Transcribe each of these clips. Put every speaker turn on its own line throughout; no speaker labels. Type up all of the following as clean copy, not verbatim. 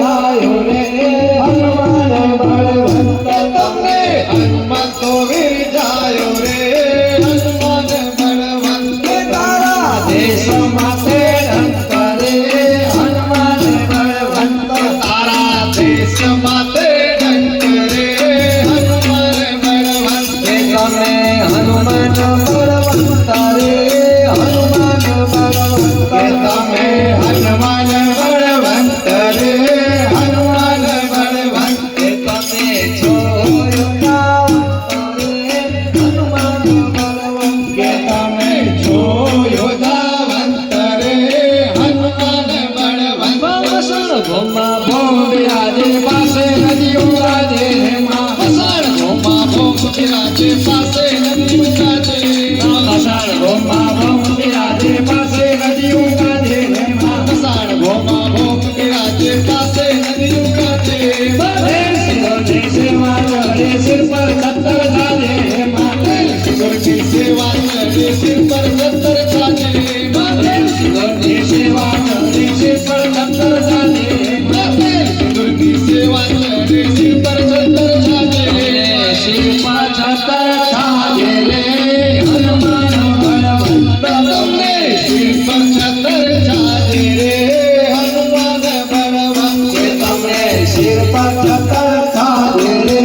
जायो रे हनुमान बलवंत
तमने हनुमत तो वीर जायो रे हनुमान बलवंत
तारा देश माते डंक रे हनुमान बलवंत
तारा देश माते डंक रे हनुमान बलवंत
तमे हनुमान बलवंत रे हनुमान बलवंत
तमे हनुमान बलवंत रे हनुमान बलवंत
तमे छोयो नावंत रे हनुमान बलवंत
तमे छो योधावंत रे हनुमान बलवंत
वसण भोमा भोम विराजे पासे नदियों राजे माँ
वसण भोमा भोम विराजे पासे नदियों राजे
वसण भोमा भोम विराजे पासे नदियों राजे माँ
वसण भोमा भोम विराजे पासे नदियों राजे
बड़े सेवा चढ़े सिर पर छत्र साजे माँ
सिर की सेवा चढ़े सिर पर छत्र साजे
बड़े सेवा चढ़े सिर पर छत्र साजे
सिर की सेवा चढ़े सिर पर छत्र साजे
सिर पर छत्र साजे रे हनुमान बलवंत
तमने सिर पर छत्र साजे रे हनुमान बलवंत
तमने सिर पर छत्र साजे रे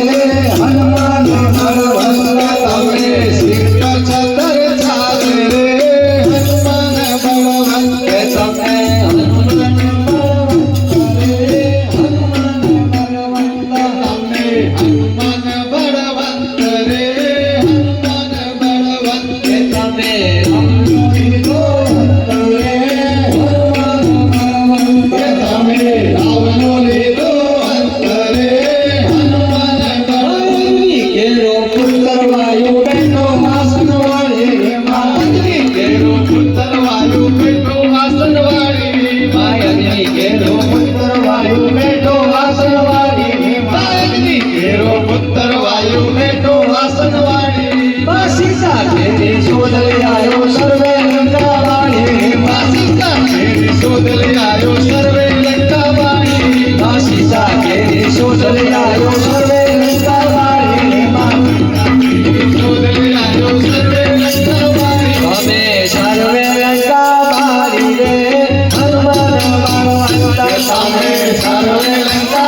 हनुमान बलवंत
तमने सिर पर छत्र साजे रे हनुमान बलवंत
तमने हनुमान बलवंत रे हनुमान बलवंत
तमने हनुमान बलवंत रे हनुमान बलवंत
तमे अमृतो रे हनुमान बलवंत
तमे रावणो लीधो अंत रे हनुमान बलवंत
केरो पुत्र वायु बेटो आसन वाले मायनी
केरो पुत्र वायु बेटो आसन वाली
मायनी केरो पुत्र वायु बेटो आसन वाली
मायनी केरो पुत्र वायु बेटो आसन वाली
सीता तेरी शोध ले आयो सर्वे लंका वाली
सीता तेरी शोध ले आयो सर्वे लंका वाली
सीता तेरी शोध ले आयो सर्वे लंका वाली
शोध ले आयो सर्वे लंका वाली
हमें सर्वे लंका वाली रे हनुमान बलवंत
हमें सर्वे लंका